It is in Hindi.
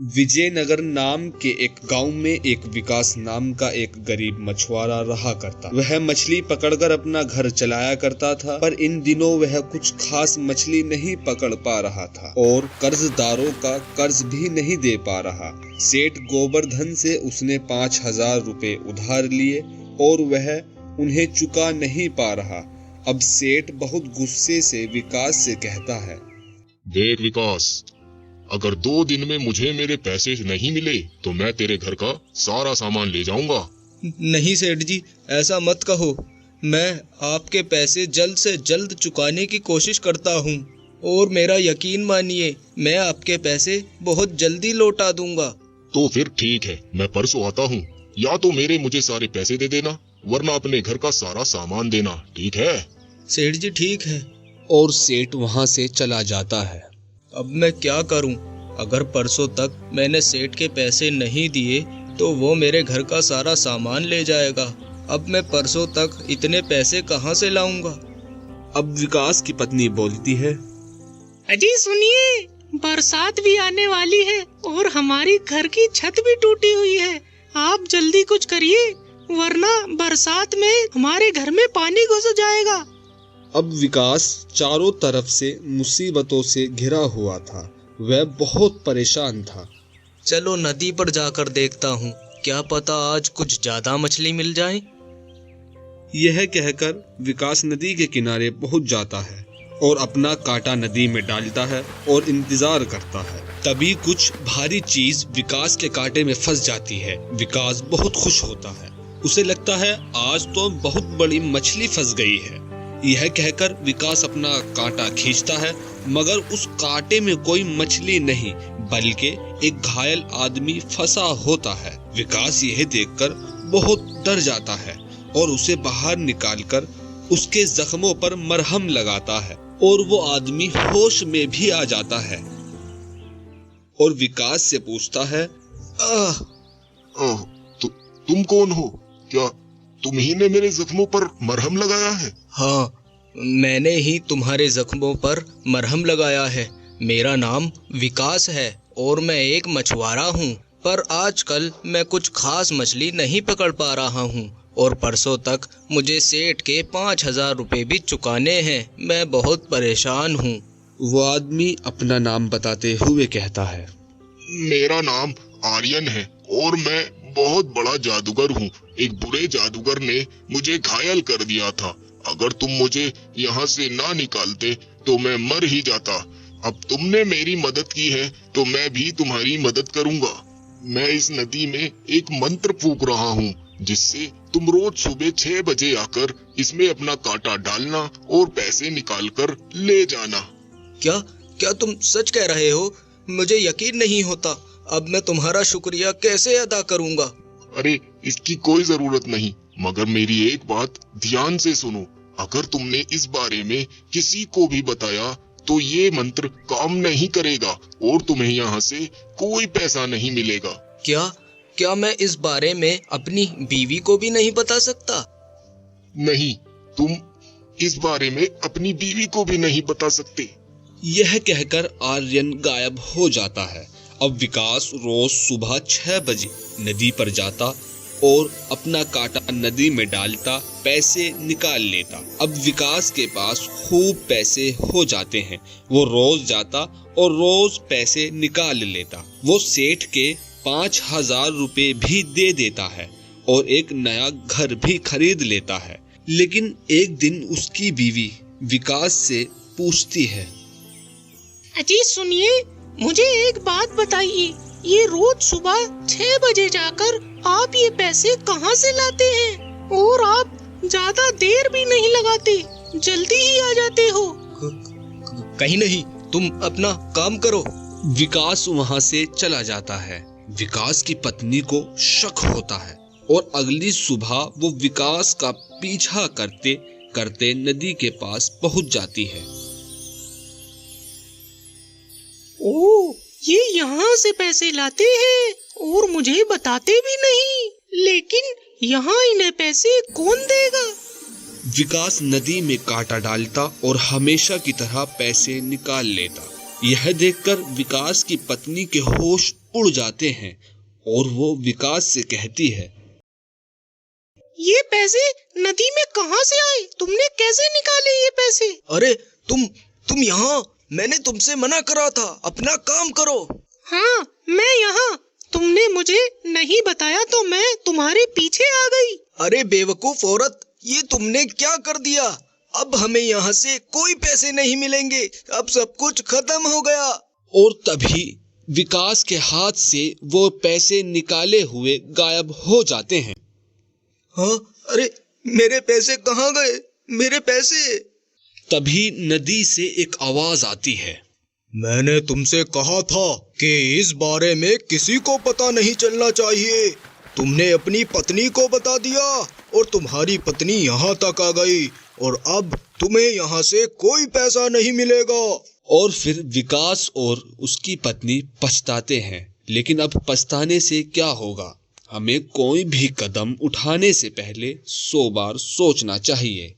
विजयनगर नाम के एक गांव में एक विकास नाम का एक गरीब मछुआरा रहा करता। वह मछली पकड़कर अपना घर चलाया करता था, पर इन दिनों वह कुछ खास मछली नहीं पकड़ पा रहा था और कर्जदारों का कर्ज भी नहीं दे पा रहा। सेठ गोवर्धन से उसने 5,000 रुपए उधार लिए और वह उन्हें चुका नहीं पा रहा। अब सेठ बहुत गुस्से से विकास से कहता है, देख विकास, अगर 2 दिन में मुझे मेरे पैसे नहीं मिले तो मैं तेरे घर का सारा सामान ले जाऊंगा। नहीं सेठ जी, ऐसा मत कहो। मैं आपके पैसे जल्द से जल्द चुकाने की कोशिश करता हूँ और मेरा यकीन मानिए, मैं आपके पैसे बहुत जल्दी लौटा दूंगा। तो फिर ठीक है, मैं परसों आता हूँ। या तो मुझे सारे पैसे दे देना, वरना अपने घर का सारा सामान देना, ठीक है? सेठ जी ठीक है। और सेठ वहाँ से चला जाता है। अब मैं क्या करूं? अगर परसों तक मैंने सेठ के पैसे नहीं दिए तो वो मेरे घर का सारा सामान ले जाएगा। अब मैं परसों तक इतने पैसे कहां से लाऊंगा? अब विकास की पत्नी बोलती है, अजी सुनिए, बरसात भी आने वाली है और हमारी घर की छत भी टूटी हुई है। आप जल्दी कुछ करिए, वरना बरसात में हमारे घर में पानी घुस जाएगा। अब विकास चारों तरफ से मुसीबतों से घिरा हुआ था। वह बहुत परेशान था। चलो नदी पर जाकर देखता हूँ, क्या पता आज कुछ ज्यादा मछली मिल जाए। यह कहकर विकास नदी के किनारे पहुंच जाता है और अपना कांटा नदी में डालता है और इंतजार करता है। तभी कुछ भारी चीज विकास के कांटे में फंस जाती है। विकास बहुत खुश होता है। उसे लगता है आज तो बहुत बड़ी मछली फंस गई है। यह कहकर विकास अपना कांटा खींचता है, मगर उस कांटे में कोई मछली नहीं, बल्कि एक घायल आदमी फंसा होता है। विकास यह देखकर बहुत डर जाता है और उसे बाहर निकालकर उसके जख्मों पर मरहम लगाता है और वो आदमी होश में भी आ जाता है और विकास से पूछता है, तुम कौन हो? क्या तुम ही ने मेरे जख्मों पर मरहम लगाया है? हाँ, मैंने ही तुम्हारे जख्मों पर मरहम लगाया है। मेरा नाम विकास है और मैं एक मछुआरा हूँ, पर आजकल मैं कुछ खास मछली नहीं पकड़ पा रहा हूँ और परसों तक मुझे सेठ के 5,000 रुपए भी चुकाने हैं। मैं बहुत परेशान हूँ। वो आदमी अपना नाम बताते हुए कहता है, मेरा नाम आर्यन है और मैं बहुत बड़ा जादूगर हूँ। एक बुरे जादूगर ने मुझे घायल कर दिया था। अगर तुम मुझे यहाँ से ना निकालते तो मैं मर ही जाता। अब तुमने मेरी मदद की है तो मैं भी तुम्हारी मदद करूँगा। मैं इस नदी में एक मंत्र फूंक रहा हूँ, जिससे तुम रोज सुबह 6 बजे आकर इसमें अपना कांटा डालना और पैसे निकाल कर ले जाना। क्या तुम सच कह रहे हो? मुझे यकीन नहीं होता। अब मैं तुम्हारा शुक्रिया कैसे अदा करूँगा? अरे इसकी कोई जरूरत नहीं, मगर मेरी एक बात ध्यान से सुनो। अगर तुमने इस बारे में किसी को भी बताया तो ये मंत्र काम नहीं करेगा और तुम्हें यहाँ से कोई पैसा नहीं मिलेगा। क्या मैं इस बारे में अपनी बीवी को भी नहीं बता सकता? नहीं, तुम इस बारे में अपनी बीवी को भी नहीं बता सकते। यह कहकर आर्यन गायब हो जाता है। अब विकास रोज सुबह 6 बजे नदी पर जाता और अपना कांटा नदी में डालता, पैसे निकाल लेता। अब विकास के पास खूब पैसे हो जाते हैं। वो रोज जाता और रोज पैसे निकाल लेता। वो सेठ के 5,000 रुपए भी दे देता है और एक नया घर भी खरीद लेता है। लेकिन एक दिन उसकी बीवी विकास से पूछती है, अजी सुनिए, मुझे एक बात बताइए, ये रोज सुबह 6 बजे जाकर आप ये पैसे कहाँ से लाते हैं? और आप ज्यादा देर भी नहीं लगाते, जल्दी ही आ जाते हो। कहीं नहीं, तुम अपना काम करो। विकास वहाँ से चला जाता है। विकास की पत्नी को शक होता है और अगली सुबह वो विकास का पीछा करते करते नदी के पास पहुँच जाती है। ओह, ये यहाँ से पैसे लाते हैं और मुझे बताते भी नहीं। लेकिन यहाँ इन्हें पैसे कौन देगा? विकास नदी में कांटा डालता और हमेशा की तरह पैसे निकाल लेता। यह देखकर विकास की पत्नी के होश उड़ जाते हैं और वो विकास से कहती है, ये पैसे नदी में कहाँ से आए? तुमने कैसे निकाले ये पैसे? अरे तुम यहाँ, मैंने तुमसे मना करा था, अपना काम करो। हाँ, मैं यहाँ, तुमने मुझे नहीं बताया तो मैं तुम्हारे पीछे आ गई। अरे बेवकूफ औरत, ये तुमने क्या कर दिया? अब हमें यहाँ से कोई पैसे नहीं मिलेंगे, अब सब कुछ खत्म हो गया। और तभी विकास के हाथ से वो पैसे निकाले हुए गायब हो जाते हैं। हाँ, अरे मेरे पैसे कहाँ गए? मेरे पैसे? तभी नदी से एक आवाज आती है, मैंने तुमसे कहा था कि इस बारे में किसी को पता नहीं चलना चाहिए। तुमने अपनी पत्नी को बता दिया और तुम्हारी पत्नी यहाँ तक आ गई और अब तुम्हें यहाँ से कोई पैसा नहीं मिलेगा। और फिर विकास और उसकी पत्नी पछताते हैं, लेकिन अब पछताने से क्या होगा? हमें कोई भी कदम उठाने से पहले 100 बार सोचना चाहिए।